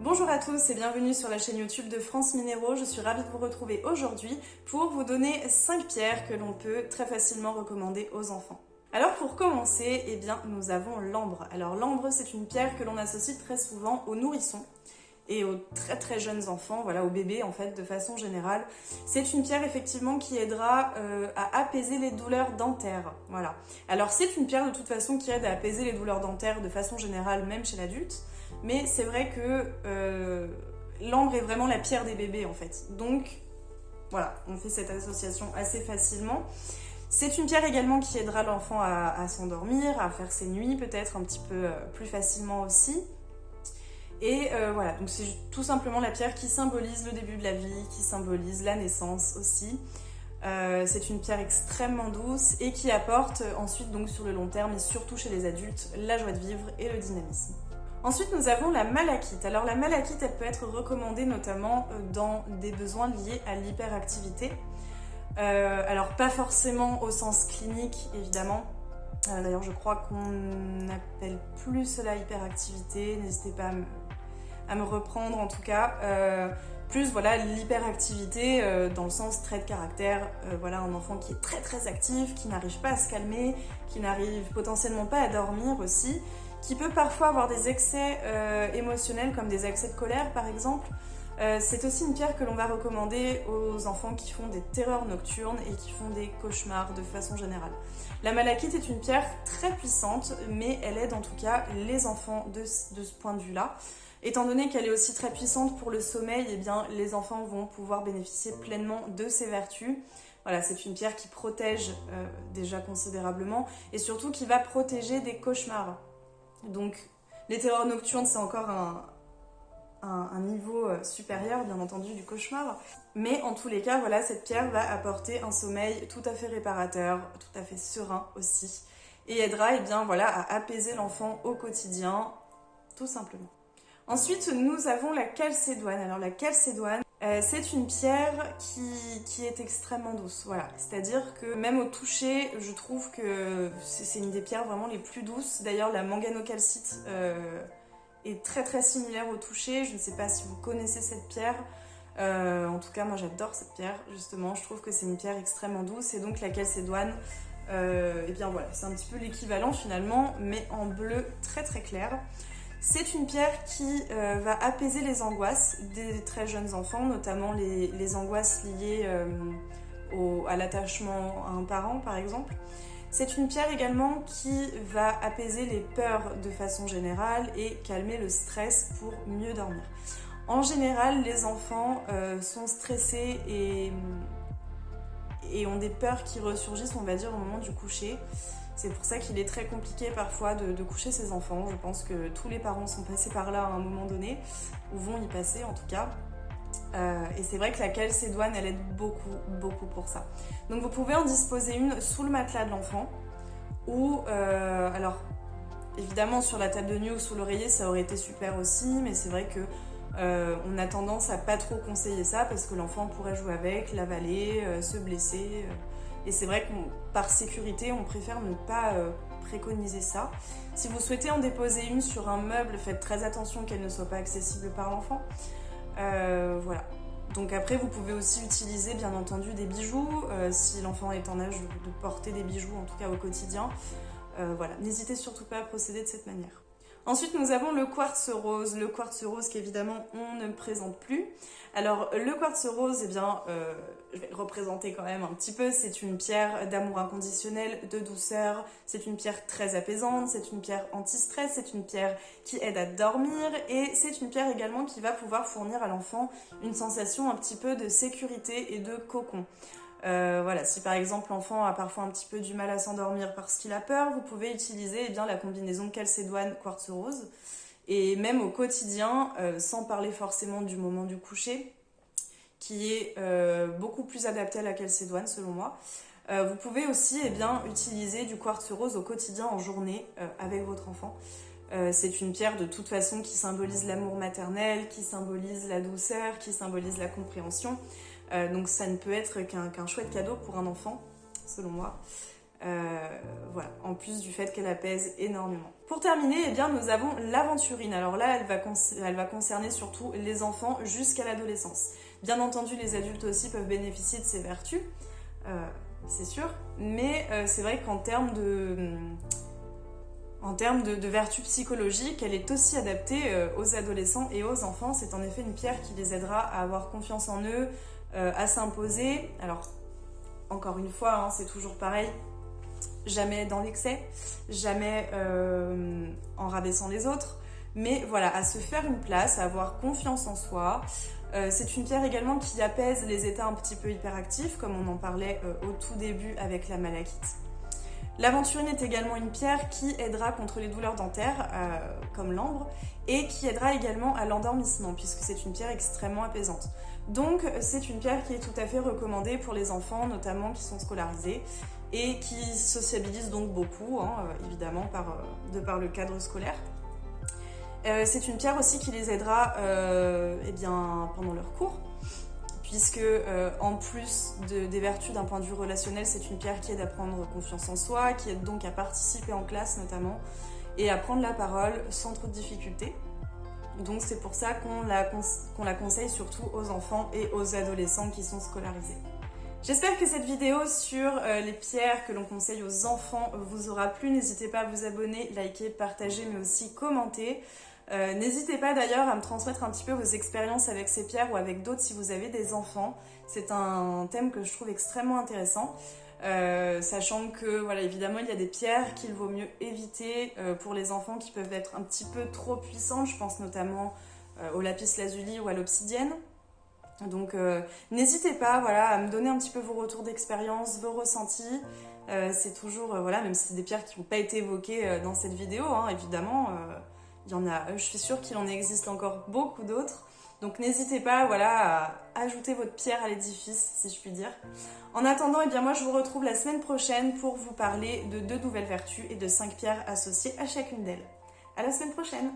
Bonjour à tous et bienvenue sur la chaîne YouTube de France Minéraux. Je suis ravie de vous retrouver aujourd'hui pour vous donner 5 pierres que l'on peut très facilement recommander aux enfants. Alors pour commencer, eh bien, nous avons l'ambre. Alors l'ambre, c'est une pierre que l'on associe très souvent aux nourrissons et aux très jeunes enfants, voilà, aux bébés en fait de façon générale. C'est une pierre effectivement qui aidera à apaiser les douleurs dentaires, voilà. Alors c'est une pierre de toute façon qui aide à apaiser les douleurs dentaires de façon générale, même chez l'adulte, mais c'est vrai que l'ambre est vraiment la pierre des bébés en fait. Donc voilà, on fait cette association assez facilement. C'est une pierre également qui aidera l'enfant à s'endormir, à faire ses nuits peut-être un petit peu plus facilement aussi. Et voilà, donc c'est tout simplement la pierre qui symbolise le début de la vie, qui symbolise la naissance aussi. C'est une pierre extrêmement douce et qui apporte ensuite donc sur le long terme et surtout chez les adultes la joie de vivre et le dynamisme. Ensuite nous avons la malachite. Alors la malachite elle peut être recommandée notamment dans des besoins liés à l'hyperactivité. Alors pas forcément au sens clinique évidemment. D'ailleurs je crois qu'on n'appelle plus cela hyperactivité, n'hésitez pas à me reprendre en tout cas. Plus voilà l'hyperactivité dans le sens trait de caractère, voilà un enfant qui est très actif, qui n'arrive pas à se calmer, qui n'arrive potentiellement pas à dormir aussi, qui peut parfois avoir des excès émotionnels comme des excès de colère par exemple. C'est aussi une pierre que l'on va recommander aux enfants qui font des terreurs nocturnes et qui font des cauchemars de façon générale. La malachite est une pierre très puissante, mais elle aide en tout cas les enfants de ce point de vue-là. Étant donné qu'elle est aussi très puissante pour le sommeil, eh bien, les enfants vont pouvoir bénéficier pleinement de ses vertus. Voilà, c'est une pierre qui protège déjà considérablement et surtout qui va protéger des cauchemars. Donc les terreurs nocturnes, c'est encore un niveau supérieur, bien entendu, du cauchemar. Mais en tous les cas, voilà, cette pierre va apporter un sommeil tout à fait réparateur, tout à fait serein aussi, et aidera bien, voilà, à apaiser l'enfant au quotidien, tout simplement. Ensuite, nous avons la calcédoine. Alors la calcédoine, c'est une pierre qui est extrêmement douce, voilà. C'est-à-dire que même au toucher, je trouve que c'est une des pierres vraiment les plus douces. D'ailleurs, la manganocalcite est très similaire au toucher. Je ne sais pas si vous connaissez cette pierre. En tout cas, moi j'adore cette pierre, justement. Je trouve que c'est une pierre extrêmement douce. Et donc la calcédoine, et bien voilà, c'est un petit peu l'équivalent finalement, mais en bleu très clair. C'est une pierre qui va apaiser les angoisses des très jeunes enfants, notamment les angoisses liées à l'attachement à un parent par exemple. C'est une pierre également qui va apaiser les peurs de façon générale et calmer le stress pour mieux dormir. En général, les enfants sont stressés et ont des peurs qui ressurgissent, on va dire, au moment du coucher. C'est pour ça qu'il est très compliqué parfois de coucher ses enfants. Je pense que tous les parents sont passés par là à un moment donné, ou vont y passer en tout cas. Et c'est vrai que la calcédoine, elle aide beaucoup pour ça. Donc vous pouvez en disposer une sous le matelas de l'enfant, ou alors évidemment sur la table de nuit ou sous l'oreiller, ça aurait été super aussi, mais c'est vrai que on a tendance à pas trop conseiller ça parce que l'enfant pourrait jouer avec, l'avaler, se blesser. Et c'est vrai que par sécurité, on préfère ne pas préconiser ça. Si vous souhaitez en déposer une sur un meuble, faites très attention qu'elle ne soit pas accessible par l'enfant. Voilà. Donc après, vous pouvez aussi utiliser bien entendu des bijoux, si l'enfant est en âge de porter des bijoux, en tout cas au quotidien. Voilà, n'hésitez surtout pas à procéder de cette manière. Ensuite, nous avons le quartz rose. Le quartz rose qu'évidemment, on ne présente plus. Alors, le quartz rose, eh bien, je vais le représenter quand même un petit peu. C'est une pierre d'amour inconditionnel, de douceur. C'est une pierre très apaisante. C'est une pierre anti-stress. C'est une pierre qui aide à dormir. Et c'est une pierre également qui va pouvoir fournir à l'enfant une sensation un petit peu de sécurité et de cocon. Voilà, si par exemple l'enfant a parfois un petit peu du mal à s'endormir parce qu'il a peur, vous pouvez utiliser bien, la combinaison calcédoine quartz rose. Et même au quotidien, sans parler forcément du moment du coucher, qui est beaucoup plus adapté à la calcédoine selon moi. Vous pouvez aussi utiliser du quartz rose au quotidien en journée avec votre enfant. C'est une pierre de toute façon qui symbolise l'amour maternel, qui symbolise la douceur, qui symbolise la compréhension. Donc ça ne peut être qu'un chouette cadeau pour un enfant, selon moi. voilà, en plus du fait qu'elle apaise énormément. Pour terminer, eh bien, nous avons l'aventurine. Alors là, elle va concerner surtout les enfants jusqu'à l'adolescence. Bien entendu, les adultes aussi peuvent bénéficier de ses vertus, c'est sûr, mais c'est vrai qu'en termes de vertus psychologiques, elle est aussi adaptée aux adolescents et aux enfants. C'est en effet une pierre qui les aidera à avoir confiance en eux, à s'imposer. Alors, encore une fois, hein, c'est toujours pareil, jamais dans l'excès, jamais en rabaissant les autres, mais voilà, à se faire une place, à avoir confiance en soi. C'est une pierre également qui apaise les états un petit peu hyperactifs, comme on en parlait au tout début avec la malachite. L'aventurine est également une pierre qui aidera contre les douleurs dentaires, comme l'ambre, et qui aidera également à l'endormissement, puisque c'est une pierre extrêmement apaisante. Donc c'est une pierre qui est tout à fait recommandée pour les enfants, notamment qui sont scolarisés, et qui sociabilisent donc beaucoup, hein, évidemment, de par le cadre scolaire. C'est une pierre aussi qui les aidera eh bien, pendant leurs cours, puisque en plus des vertus d'un point de vue relationnel, c'est une pierre qui aide à prendre confiance en soi, qui aide donc à participer en classe notamment, et à prendre la parole sans trop de difficultés. Donc c'est pour ça qu'on la conseille surtout aux enfants et aux adolescents qui sont scolarisés. J'espère que cette vidéo sur les pierres que l'on conseille aux enfants vous aura plu. N'hésitez pas à vous abonner, liker, partager, mais aussi commenter. N'hésitez pas d'ailleurs à me transmettre un petit peu vos expériences avec ces pierres ou avec d'autres si vous avez des enfants. C'est un thème que je trouve extrêmement intéressant, sachant que voilà, évidemment il y a des pierres qu'il vaut mieux éviter pour les enfants qui peuvent être un petit peu trop puissantes. Je pense notamment au lapis lazuli ou à l'obsidienne. Donc n'hésitez pas, voilà, à me donner un petit peu vos retours d'expérience, vos ressentis. C'est toujours, voilà, même si c'est des pierres qui n'ont pas été évoquées dans cette vidéo, hein, évidemment, il y en a, je suis sûre qu'il en existe encore beaucoup d'autres. Donc n'hésitez pas, voilà, à ajouter votre pierre à l'édifice, si je puis dire. En attendant, eh bien moi je vous retrouve la semaine prochaine pour vous parler de 2 nouvelles vertus et de 5 pierres associées à chacune d'elles. À la semaine prochaine!